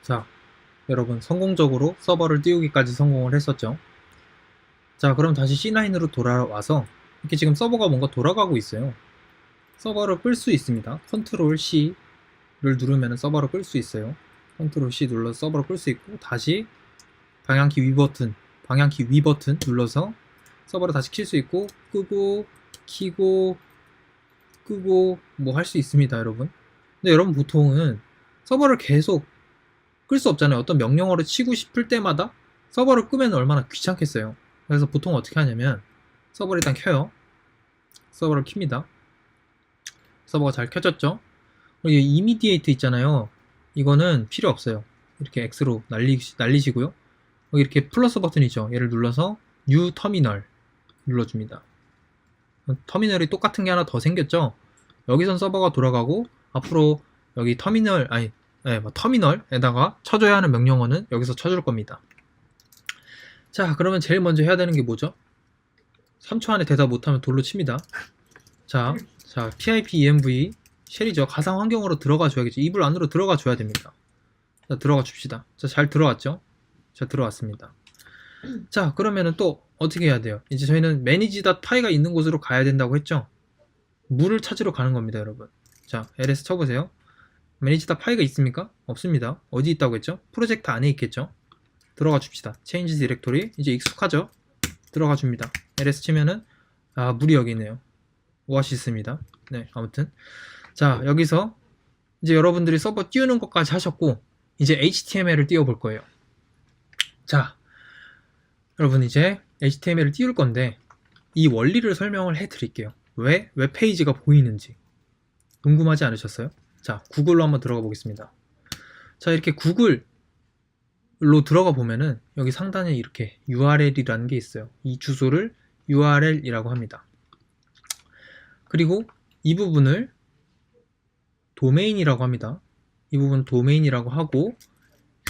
자, 여러분 성공적으로 서버를 띄우기까지 성공을 했었죠. 자, 그럼 다시 C9으로 돌아와서 이렇게 지금 서버가 뭔가 돌아가고 있어요. 서버를 끌 수 있습니다. 컨트롤 C를 누르면 서버를 끌 수 있어요. 컨트롤 C 눌러서 서버를 끌 수 있고, 다시 방향키 위 버튼 눌러서 서버를 다시 킬 수 있고, 끄고 키고 끄고 뭐 할 수 있습니다, 여러분. 근데 여러분 보통은 서버를 계속 끌 수 없잖아요. 어떤 명령어를 치고 싶을 때마다 서버를 끄면 얼마나 귀찮겠어요. 그래서 보통 어떻게 하냐면 서버를 일단 켜요. 서버를 킵니다. 서버가 잘 켜졌죠. 여기 이미디에이트 있잖아요. 이거는 필요 없어요. 이렇게 X로 날리시고요. 여기 이렇게 플러스 버튼이죠. 얘를 눌러서 뉴 터미널 눌러줍니다. 터미널이 똑같은 게 하나 더 생겼죠. 여기선 서버가 돌아가고, 앞으로 여기 터미널에다가 쳐줘야 하는 명령어는 여기서 쳐줄 겁니다. 자, 그러면 제일 먼저 해야 되는 게 뭐죠? 3초 안에 대답 못하면 돌로 칩니다. 자, pip env 쉘이죠. 가상 환경으로 들어가 줘야겠죠. 이불 안으로 들어가 줘야 됩니다. 자, 들어가 줍시다. 자, 잘 들어왔죠? 자, 들어왔습니다. 자, 그러면은 또 어떻게 해야 돼요? 이제 저희는 manage.py가 있는 곳으로 가야 된다고 했죠? 물을 찾으러 가는 겁니다, 여러분. 자, ls 쳐보세요. manage.py가 있습니까? 없습니다. 어디 있다고 했죠? 프로젝트 안에 있겠죠? 들어가 줍시다. change directory. 이제 익숙하죠? 들어가 줍니다. ls 치면은 물이 여기 있네요. 오아시스입니다. 네, 아무튼 자, 여기서 이제 여러분들이 서버 띄우는 것까지 하셨고, 이제 HTML을 띄워볼 거예요. 자, 여러분 이제 HTML을 띄울 건데 이 원리를 설명을 해드릴게요. 왜 웹페이지가 보이는지 궁금하지 않으셨어요? 자, 구글로 한번 들어가 보겠습니다. 자, 이렇게 구글로 들어가 보면은 여기 상단에 이렇게 URL이라는 게 있어요. 이 주소를 URL이라고 합니다. 그리고 이 부분을 도메인이라고 합니다. 이 부분 도메인이라고 하고,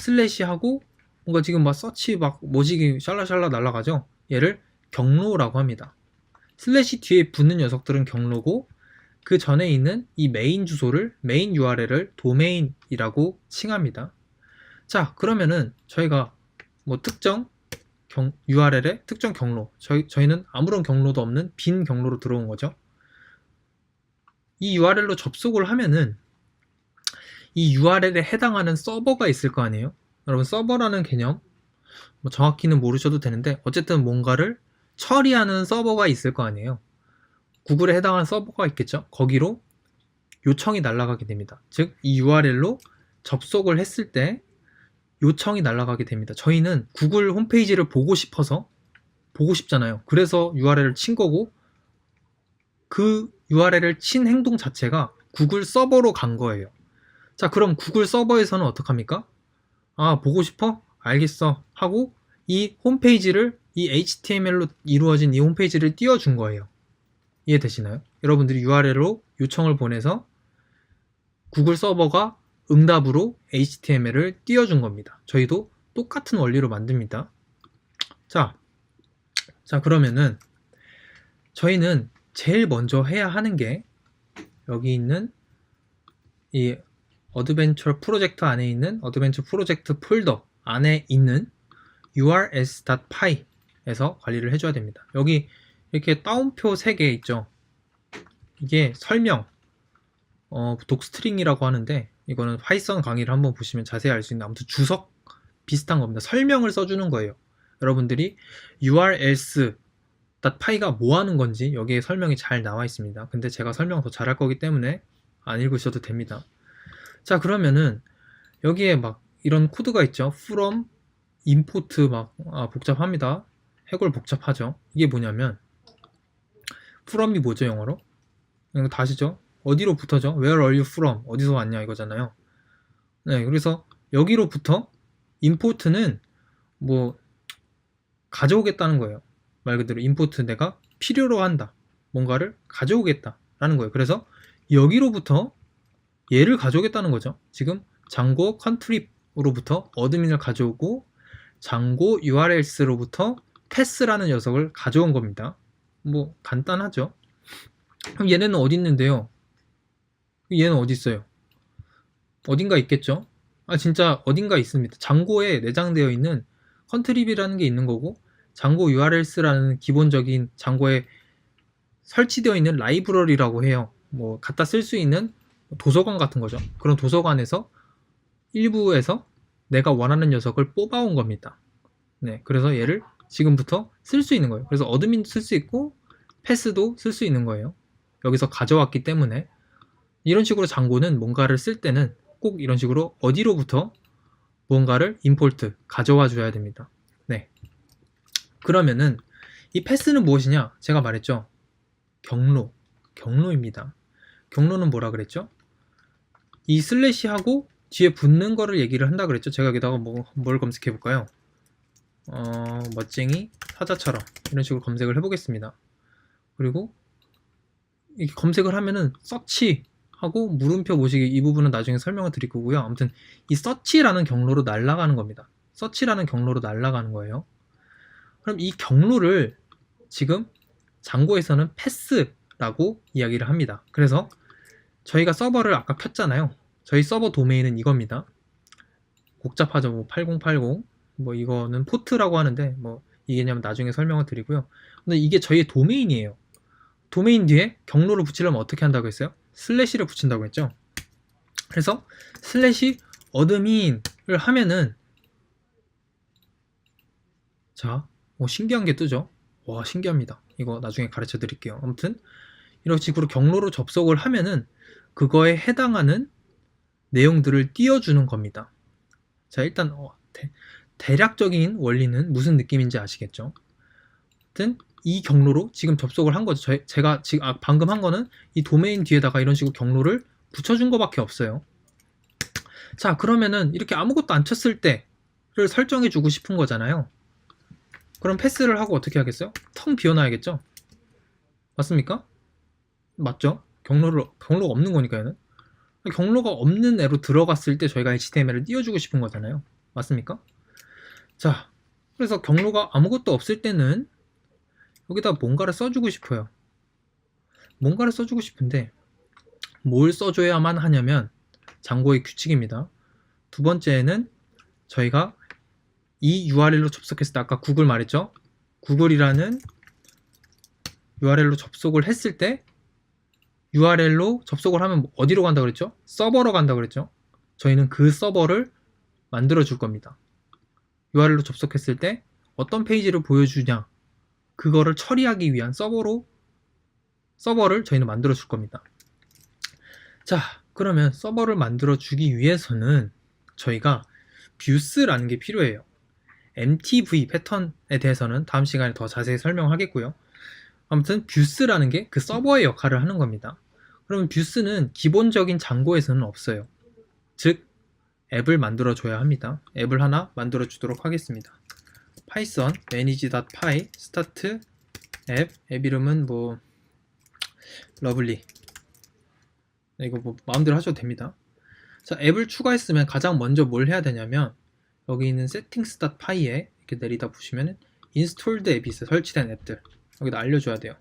슬래시 하고, 뭔가 지금 막 서치 막 모지기 샬라샬라 날아가죠? 얘를 경로라고 합니다. 슬래시 뒤에 붙는 녀석들은 경로고, 그 전에 있는 이 메인 주소를, 메인 URL을 도메인이라고 칭합니다. 자, 그러면은 저희가 뭐 특정 URL의 특정 경로, 저희는 아무런 경로도 없는 빈 경로로 들어온 거죠. 이 URL로 접속을 하면은 이 URL에 해당하는 서버가 있을 거 아니에요? 여러분, 서버라는 개념 뭐 정확히는 모르셔도 되는데 어쨌든 뭔가를 처리하는 서버가 있을 거 아니에요. 구글에 해당하는 서버가 있겠죠. 거기로 요청이 날아가게 됩니다. 즉 이 URL로 접속을 했을 때 요청이 날아가게 됩니다. 저희는 구글 홈페이지를 보고 싶잖아요. 그래서 URL을 친 거고, 그 URL을 친 행동 자체가 구글 서버로 간 거예요. 자, 그럼 구글 서버에서는 어떡합니까? 보고 싶어? 알겠어. 하고 이 홈페이지를, 이 HTML로 이루어진 이 홈페이지를 띄워준 거예요. 이해되시나요? 여러분들이 URL로 요청을 보내서 구글 서버가 응답으로 HTML을 띄워준 겁니다. 저희도 똑같은 원리로 만듭니다. 자, 그러면은 저희는 제일 먼저 해야 하는 게 여기 있는 이 어드벤처 프로젝트 안에 있는 어드벤처 프로젝트 폴더 안에 있는 urs.py에서 관리를 해줘야 됩니다. 여기 이렇게 따옴표 3개 있죠. 이게 설명, 독스트링이라고 하는데, 이거는 파이썬 강의를 한번 보시면 자세히 알 수 있는, 아무튼 주석 비슷한 겁니다. 설명을 써주는 거예요. 여러분들이 urs.py가 뭐 하는 건지 여기에 설명이 잘 나와 있습니다. 근데 제가 설명 더 잘할 거기 때문에 안 읽으셔도 됩니다. 자, 그러면은 여기에 막 이런 코드가 있죠. from, import 복잡합니다. 해골 복잡하죠. 이게 뭐냐면 from이 뭐죠, 영어로? 이거 다 아시죠? 어디로부터죠? Where are you from? 어디서 왔냐 이거잖아요. 네, 그래서 여기로부터 import는 뭐 가져오겠다는 거예요. 말 그대로 import, 내가 필요로 한다, 뭔가를 가져오겠다 라는 거예요. 그래서 여기로부터 얘를 가져오겠다는 거죠. 지금 장고 컨트립으로부터 어드민을 가져오고, 장고 urls로부터 패스라는 녀석을 가져온 겁니다. 뭐 간단하죠. 그럼 얘네는 어디 있는데요? 얘는 어디 있어요? 어딘가 있겠죠? 진짜 어딘가 있습니다. 장고에 내장되어 있는 컨트리비라는 게 있는 거고, 장고 URLs라는 기본적인 장고에 설치되어 있는 라이브러리라고 해요. 뭐 갖다 쓸 수 있는 도서관 같은 거죠. 그런 도서관에서 일부에서 내가 원하는 녀석을 뽑아온 겁니다. 네, 그래서 얘를 지금부터 쓸 수 있는 거예요. 그래서 어드민도 쓸 수 있고 패스도 쓸 수 있는 거예요. 여기서 가져왔기 때문에 이런 식으로 장고는 뭔가를 쓸 때는 꼭 이런 식으로 어디로부터 뭔가를 임포트 가져와 줘야 됩니다. 네. 그러면은 이 패스는 무엇이냐? 제가 말했죠. 경로입니다. 경로는 뭐라 그랬죠? 이 슬래시하고 뒤에 붙는 거를 얘기를 한다 그랬죠. 제가 여기다가 뭘 검색해 볼까요? 멋쟁이 사자처럼 이런 식으로 검색을 해보겠습니다. 그리고 이렇게 검색을 하면은 서치 하고 물음표 모시기 이 부분은 나중에 설명을 드릴 거고요. 아무튼 이 서치라는 경로로 날아가는 겁니다. 서치라는 경로로 날아가는 거예요. 그럼 이 경로를 지금 장고에서는 패스라고 이야기를 합니다. 그래서 저희가 서버를 아까 켰잖아요. 저희 서버 도메인은 이겁니다. 복잡하죠. 뭐 8080, 뭐 이거는 포트라고 하는데 뭐 이 개념은 나중에 설명을 드리고요. 근데 이게 저희의 도메인이에요. 도메인 뒤에 경로를 붙이려면 어떻게 한다고 했어요? 슬래시를 붙인다고 했죠. 그래서 슬래시 어드민을 하면은 자, 신기한 게 뜨죠. 와, 신기합니다. 이거 나중에 가르쳐 드릴게요. 아무튼 이런 식으로 경로로 접속을 하면은 그거에 해당하는 내용들을 띄워주는 겁니다. 자, 일단 대략적인 원리는 무슨 느낌인지 아시겠죠? 아무튼 이 경로로 지금 접속을 한 거죠. 제가 지금 방금 한 거는 이 도메인 뒤에다가 이런 식으로 경로를 붙여준 거밖에 없어요. 자, 그러면은 이렇게 아무것도 안 쳤을 때를 설정해 주고 싶은 거잖아요. 그럼 패스를 하고 어떻게 하겠어요? 텅 비워놔야겠죠? 맞습니까? 맞죠? 경로가 없는 거니까 얘는. 경로가 없는 애로 들어갔을 때 저희가 HTML을 띄워주고 싶은 거잖아요. 맞습니까? 자, 그래서 경로가 아무것도 없을 때는 여기다 뭔가를 써주고 싶어요. 뭔가를 써주고 싶은데 뭘 써줘야만 하냐면 장고의 규칙입니다. 두 번째는 저희가 이 URL로 접속했을 때 아까 구글 말했죠? 구글이라는 URL로 접속을 했을 때 URL로 접속을 하면 어디로 간다 그랬죠? 서버로 간다 그랬죠? 저희는 그 서버를 만들어 줄 겁니다. URL로 접속했을 때 어떤 페이지를 보여주냐 그거를 처리하기 위한 서버를 저희는 만들어 줄 겁니다. 자, 그러면 서버를 만들어 주기 위해서는 저희가 뷰스라는 게 필요해요. MTV 패턴에 대해서는 다음 시간에 더 자세히 설명하겠고요. 아무튼 뷰스라는 게 그 서버의 역할을 하는 겁니다. 그러면 뷰스는 기본적인 장고에서는 없어요. 즉 앱을 만들어 줘야 합니다. 앱을 하나 만들어 주도록 하겠습니다. python manage.py start 앱 이름은 뭐 러블리, 이거 뭐 마음대로 하셔도 됩니다. 자, 앱을 추가했으면 가장 먼저 뭘 해야 되냐면 여기 있는 settings.py에 이렇게 내리다 보시면은 installed 앱이 있어요. 설치된 앱들 여기다 알려줘야 돼요.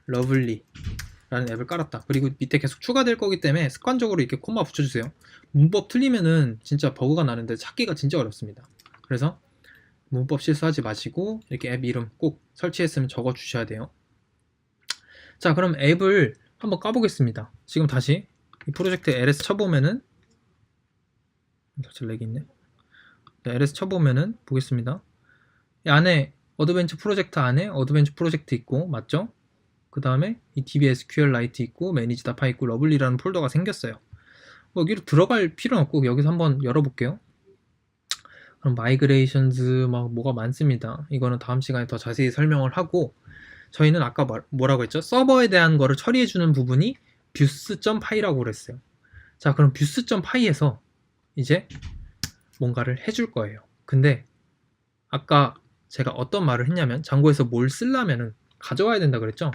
러블리 라는 앱을 깔았다. 그리고 밑에 계속 추가될 거기 때문에 습관적으로 이렇게 콤마 붙여주세요. 문법 틀리면은 진짜 버그가 나는데 찾기가 진짜 어렵습니다. 그래서 문법 실수하지 마시고 이렇게 앱 이름 꼭 설치했으면 적어 주셔야 돼요. 자, 그럼 앱을 한번 까보겠습니다. 지금 다시 이 프로젝트 ls 쳐보면은 렉이 있네. 네, ls 쳐보면은 보겠습니다. 이 안에 어드벤처 프로젝트 안에 어드벤처 프로젝트 있고 맞죠? 그 다음에 이 dbsqlite 있고 manage.py 있고 러블리라는 폴더가 생겼어요. 여기로 들어갈 필요는 없고 여기서 한번 열어볼게요. 그럼 migrations 막 뭐가 많습니다. 이거는 다음 시간에 더 자세히 설명을 하고 저희는 아까 뭐라고 했죠? 서버에 대한 거를 처리해주는 부분이 views.py라고 그랬어요. 자, 그럼 views.py에서 이제 뭔가를 해줄 거예요. 근데 아까 제가 어떤 말을 했냐면 장고에서 뭘 쓰려면은 가져와야 된다 그랬죠?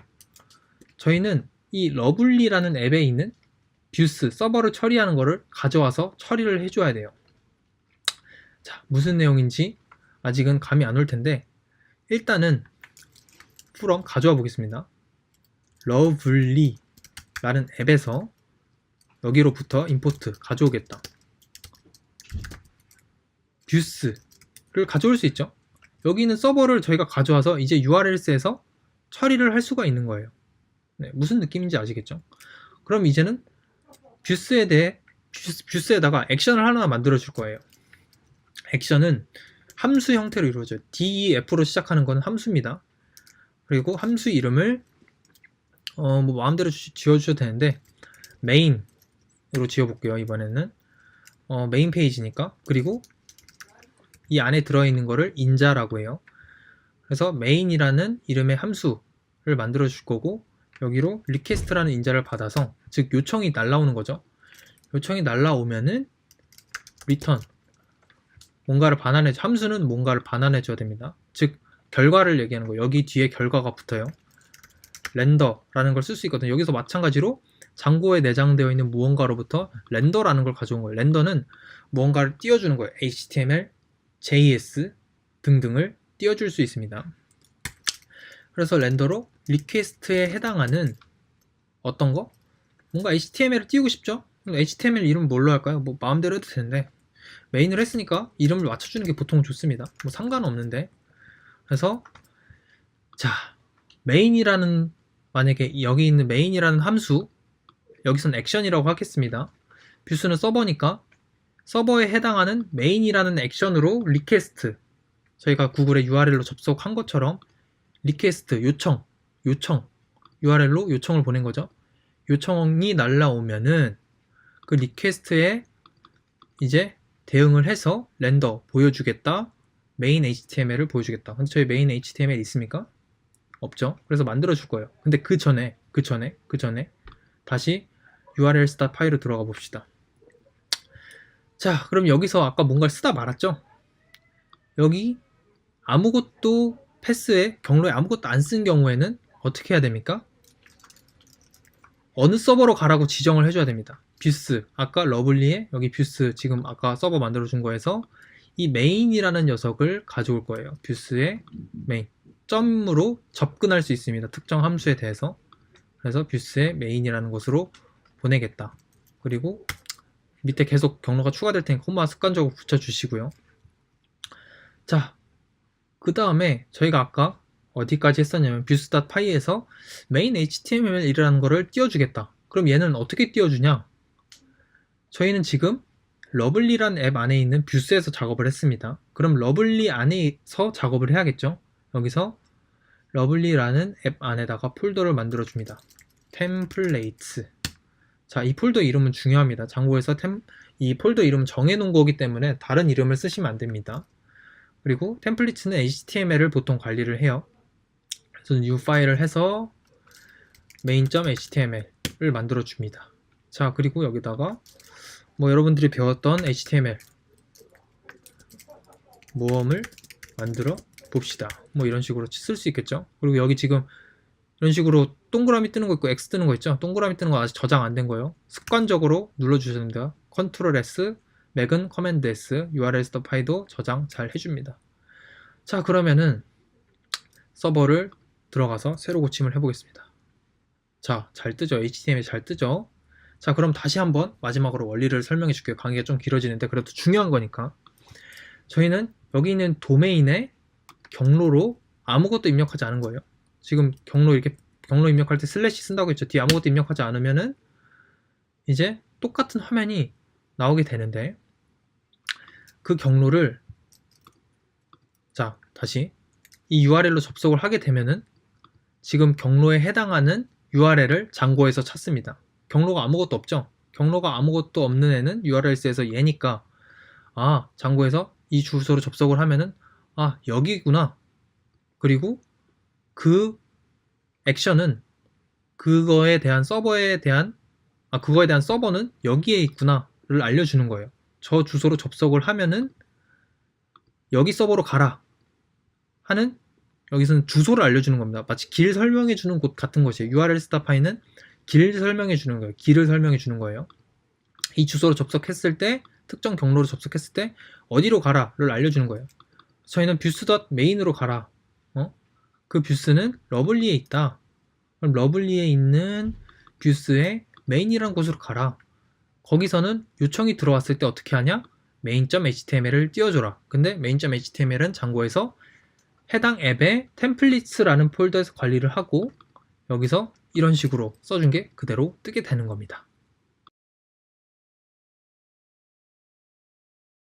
저희는 이 러블리라는 앱에 있는 뷰스 서버를 처리하는 거를 가져와서 처리를 해줘야 돼요. 자, 무슨 내용인지 아직은 감이 안 올 텐데 일단은 from 가져와 보겠습니다. 러블리라는 앱에서 여기로부터 임포트 가져오겠다. 뷰스를 가져올 수 있죠. 여기 있는 서버를 저희가 가져와서 이제 URL스에서 처리를 할 수가 있는 거예요. 네, 무슨 느낌인지 아시겠죠? 그럼 이제는 뷰스에다가 액션을 하나 만들어 줄 거예요. 액션은 함수 형태로 이루어져요. DEF로 시작하는 건 함수입니다. 그리고 함수 이름을 뭐 마음대로 지어주셔도 되는데 메인으로 지어볼게요. 이번에는 메인 페이지니까. 그리고 이 안에 들어있는 거를 인자라고 해요. 그래서 메인이라는 이름의 함수를 만들어 줄 거고, 여기로 리퀘스트라는 인자를 받아서, 즉 요청이 날라오는 거죠. 요청이 날라오면은 return, 뭔가를 반환해줘. 함수는 뭔가를 반환해 줘야 됩니다. 즉 결과를 얘기하는 거예요. 여기 뒤에 결과가 붙어요. 렌더라는 걸 쓸 수 있거든요. 여기서 마찬가지로 장고에 내장되어 있는 무언가로부터 렌더라는 걸 가져온 거예요. 렌더는 무언가를 띄워주는 거예요. HTML, JS 등등을 띄워줄 수 있습니다. 그래서 렌더로 리퀘스트에 해당하는 어떤 거? 뭔가 HTML을 띄우고 싶죠? HTML 이름 뭘로 할까요? 뭐 마음대로 해도 되는데 메인을 했으니까 이름을 맞춰주는 게 보통 좋습니다. 뭐 상관없는데. 그래서 자, 메인이라는, 만약에 여기 있는 메인이라는 함수, 여기선 액션이라고 하겠습니다. 뷰스는 서버니까 서버에 해당하는 메인이라는 액션으로 리퀘스트, 저희가 구글의 URL로 접속한 것처럼 리퀘스트, 요청 URL로 요청을 보낸 거죠. 요청이 날라오면은 그 리퀘스트에 이제 대응을 해서 렌더 보여주겠다, 메인 HTML을 보여주겠다. 근데 저희 메인 HTML 있습니까? 없죠. 그래서 만들어 줄 거예요. 근데 그 전에 다시 URL 스타 파일로 들어가 봅시다. 자, 그럼 여기서 아까 뭔가를 쓰다 말았죠? 여기 아무것도 패스에, 경로에 아무것도 안 쓴 경우에는 어떻게 해야 됩니까? 어느 서버로 가라고 지정을 해줘야 됩니다. 뷰스, 아까 러블리에 여기 뷰스, 지금 아까 서버 만들어 준 거에서 이 메인이라는 녀석을 가져올 거예요. 뷰스의 메인, 점으로 접근할 수 있습니다. 특정 함수에 대해서. 그래서 뷰스의 메인이라는 곳으로 보내겠다. 그리고 밑에 계속 경로가 추가될 테니까 콤마 습관적으로 붙여주시고요. 자, 그 다음에 저희가 아까 어디까지 했었냐면 뷰스.py에서 메인 HTML이라는 거를 띄워주겠다. 그럼 얘는 어떻게 띄워주냐? 저희는 지금 러블리란 앱 안에 있는 뷰스에서 작업을 했습니다. 그럼 러블리 안에서 작업을 해야겠죠? 여기서 러블리라는 앱 안에다가 폴더를 만들어 줍니다. 템플레이트. 자, 이 폴더 이름은 중요합니다. 장고에서 이 폴더 이름 정해놓은 거기 때문에 다른 이름을 쓰시면 안 됩니다. 그리고 템플릿은 HTML을 보통 관리를 해요. 그래서 new 파일을 해서 main.html을 만들어 줍니다. 자, 그리고 여기다가 뭐 여러분들이 배웠던 HTML 모음을 만들어 봅시다. 뭐 이런 식으로 쓸 수 있겠죠. 그리고 여기 지금 이런 식으로 동그라미 뜨는 거 있고 X 뜨는 거 있죠. 동그라미 뜨는 거 아직 저장 안 된 거예요. 습관적으로 눌러주셔야 됩니다. Ctrl S, 맥은 커맨드 S, URL 스톱 파일도 저장 잘 해줍니다. 자, 그러면은 서버를 들어가서 새로 고침을 해보겠습니다. 자, 잘 뜨죠? HTML 잘 뜨죠? 자, 그럼 다시 한번 마지막으로 원리를 설명해 줄게요. 강의가 좀 길어지는데 그래도 중요한 거니까. 저희는 여기 있는 도메인에 경로로 아무것도 입력하지 않은 거예요. 지금 경로 입력할 때 슬래시 쓴다고 했죠. 뒤에 아무것도 입력하지 않으면은 이제 똑같은 화면이 나오게 되는데, 그 경로를, 자, 다시 이 URL로 접속을 하게 되면은 지금 경로에 해당하는 URL을 장고에서 찾습니다. 경로가 아무것도 없죠. 경로가 아무것도 없는 애는 URL스에서 얘니까, 아, 장고에서 이 주소로 접속을 하면은, 아, 여기구나. 그리고 그 액션은 그거에 대한 서버는 여기에 있구나를 알려주는 거예요. 저 주소로 접속을 하면은 여기 서버로 가라 하는, 여기서는 주소를 알려주는 겁니다. 마치 길 설명해주는 곳 같은 것이에요. URL 스타파이는 길 설명해주는 거예요. 길을 설명해주는 거예요. 이 주소로 접속했을 때, 특정 경로로 접속했을 때 어디로 가라를 알려주는 거예요. 저희는 뷰스.main으로 가라. 그 뷰스는 러블리에 있다. 그럼 러블리에 있는 뷰스의 메인이라는 곳으로 가라. 거기서는 요청이 들어왔을 때 어떻게 하냐? main.html을 띄워줘라. 근데 main.html은 참고해서 해당 앱의 템플릿스라는 폴더에서 관리를 하고 여기서 이런 식으로 써준 게 그대로 뜨게 되는 겁니다.